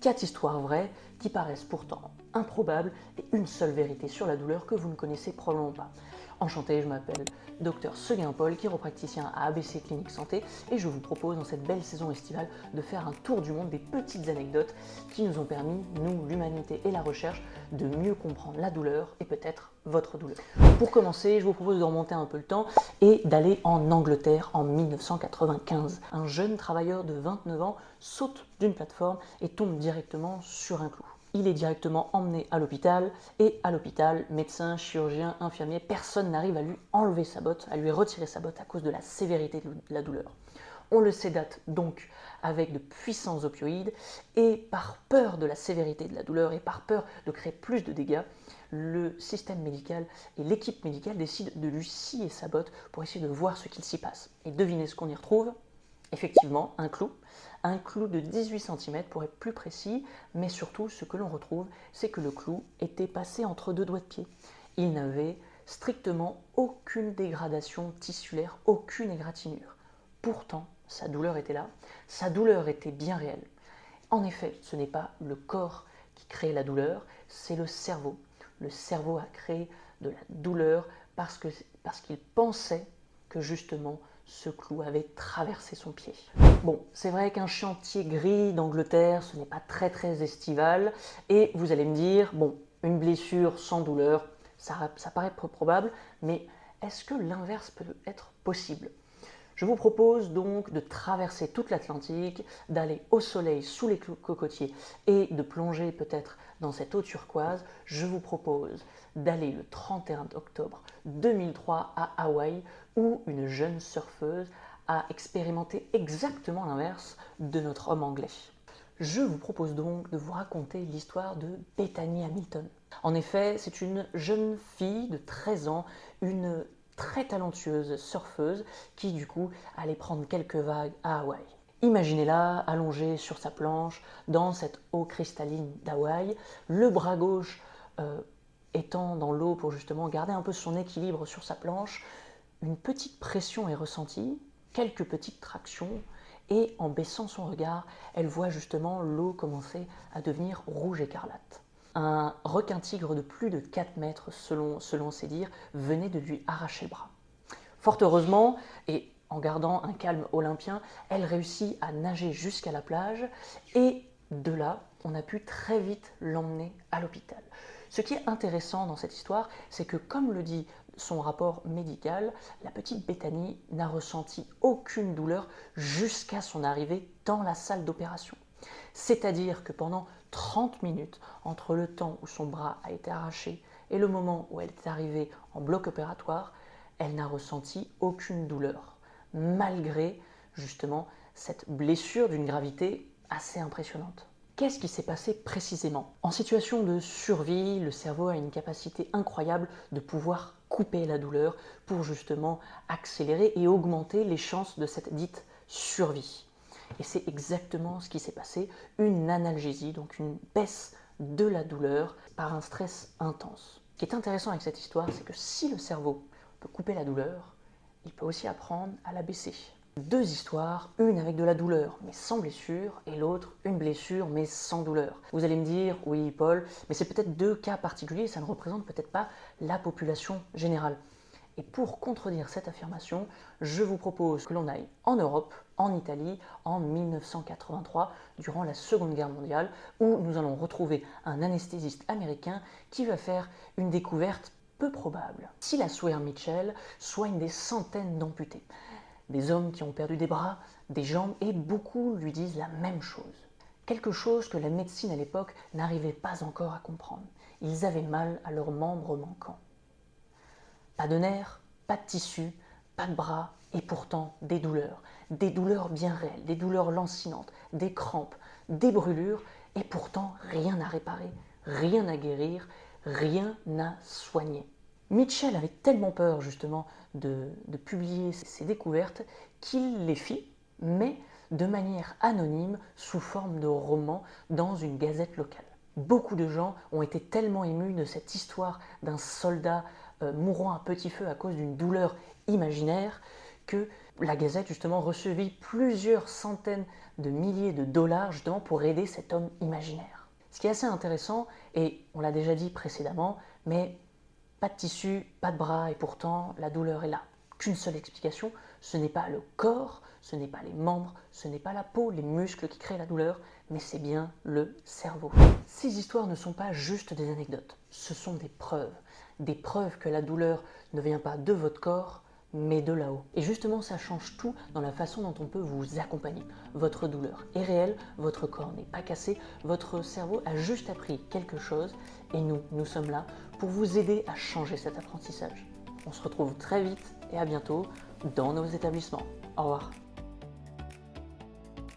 4 histoires vraies qui paraissent pourtant improbables et une seule vérité sur la douleur que vous ne connaissez probablement pas. Enchanté, je m'appelle Dr Seguin Paul, chiropraticien à ABC Clinique Santé, et je vous propose dans cette belle saison estivale de faire un tour du monde des petites anecdotes qui nous ont permis, nous, l'humanité et la recherche, de mieux comprendre la douleur et peut-être votre douleur. Pour commencer, je vous propose de remonter un peu le temps et d'aller en Angleterre en 1995. Un jeune travailleur de 29 ans saute d'une plateforme et tombe directement sur un clou. Il est directement emmené à l'hôpital et à l'hôpital, médecins, chirurgiens, infirmiers, personne n'arrive à lui enlever sa botte, à lui retirer sa botte à cause de la sévérité de la douleur. On le sédate donc avec de puissants opioïdes et par peur de la sévérité de la douleur et par peur de créer plus de dégâts, le système médical et l'équipe médicale décident de lui scier sa botte pour essayer de voir ce qu'il s'y passe. Et devinez ce qu'on y retrouve? Effectivement, un clou de 18 cm pour être plus précis, mais surtout ce que l'on retrouve, c'est que le clou était passé entre deux doigts de pied. Il n'avait strictement aucune dégradation tissulaire, aucune égratignure. Pourtant, sa douleur était là, sa douleur était bien réelle. En effet, ce n'est pas le corps qui crée la douleur, c'est le cerveau. Le cerveau a créé de la douleur parce qu'il pensait que justement ce clou avait traversé son pied. Bon, c'est vrai qu'un chantier gris d'Angleterre, ce n'est pas très estival, et vous allez me dire, bon, une blessure sans douleur, ça paraît peu probable, mais est-ce que l'inverse peut être possible? Je vous propose donc de traverser toute l'Atlantique, d'aller au soleil sous les cocotiers et de plonger peut-être dans cette eau turquoise. Je vous propose d'aller le 31 octobre 2003 à Hawaï où une jeune surfeuse a expérimenté exactement l'inverse de notre homme anglais. Je vous propose donc de vous raconter l'histoire de Bethany Hamilton. En effet, c'est une jeune fille de 13 ans, une très talentueuse surfeuse qui du coup allait prendre quelques vagues à Hawaï. Imaginez-la allongée sur sa planche dans cette eau cristalline d'Hawaï, le bras gauche étant dans l'eau pour justement garder un peu son équilibre sur sa planche. Une petite pression est ressentie, quelques petites tractions, et en baissant son regard, elle voit justement l'eau commencer à devenir rouge écarlate. Un requin-tigre de plus de 4 mètres, selon ses dires, venait de lui arracher le bras. Fort heureusement, et en gardant un calme olympien, elle réussit à nager jusqu'à la plage, et de là, on a pu très vite l'emmener à l'hôpital. Ce qui est intéressant dans cette histoire, c'est que comme le dit son rapport médical, la petite Bethany n'a ressenti aucune douleur jusqu'à son arrivée dans la salle d'opération. C'est-à-dire que pendant 30 minutes, entre le temps où son bras a été arraché et le moment où elle est arrivée en bloc opératoire, elle n'a ressenti aucune douleur, malgré justement cette blessure d'une gravité assez impressionnante. Qu'est-ce qui s'est passé précisément? En situation de survie, le cerveau a une capacité incroyable de pouvoir couper la douleur pour justement accélérer et augmenter les chances de cette dite survie. Et c'est exactement ce qui s'est passé, une analgésie, donc une baisse de la douleur par un stress intense. Ce qui est intéressant avec cette histoire, c'est que si le cerveau peut couper la douleur, il peut aussi apprendre à la baisser. Deux histoires, une avec de la douleur mais sans blessure et l'autre une blessure mais sans douleur. Vous allez me dire, oui Paul, mais c'est peut-être deux cas particuliers, ça ne représente peut-être pas la population générale. Et pour contredire cette affirmation, je vous propose que l'on aille en Europe, en Italie, en 1983, durant la Seconde Guerre mondiale, où nous allons retrouver un anesthésiste américain qui va faire une découverte peu probable. Si la Swear Mitchell soigne des centaines d'amputés, des hommes qui ont perdu des bras, des jambes, et beaucoup lui disent la même chose. Quelque chose que la médecine à l'époque n'arrivait pas encore à comprendre. Ils avaient mal à leurs membres manquants. Pas de nerfs, pas de tissu, pas de bras, et pourtant des douleurs bien réelles, des douleurs lancinantes, des crampes, des brûlures, et pourtant rien à réparer, rien à guérir, rien à soigner. Mitchell avait tellement peur justement de publier ses découvertes qu'il les fit, mais de manière anonyme, sous forme de roman, dans une gazette locale. Beaucoup de gens ont été tellement émus de cette histoire d'un soldat mourant à petit feu à cause d'une douleur imaginaire que La Gazette justement recevit plusieurs centaines de milliers de dollars justement pour aider cet homme imaginaire. Ce qui est assez intéressant, et on l'a déjà dit précédemment, mais pas de tissu, pas de bras, et pourtant la douleur est là. Qu'une seule explication, ce n'est pas le corps, ce n'est pas les membres, ce n'est pas la peau, les muscles qui créent la douleur, mais c'est bien le cerveau. Ces histoires ne sont pas juste des anecdotes, ce sont des preuves que la douleur ne vient pas de votre corps, mais de là-haut. Et justement, ça change tout dans la façon dont on peut vous accompagner. Votre douleur est réelle, votre corps n'est pas cassé, votre cerveau a juste appris quelque chose, et nous sommes là pour vous aider à changer cet apprentissage. On se retrouve très vite et à bientôt dans nos établissements. Au revoir.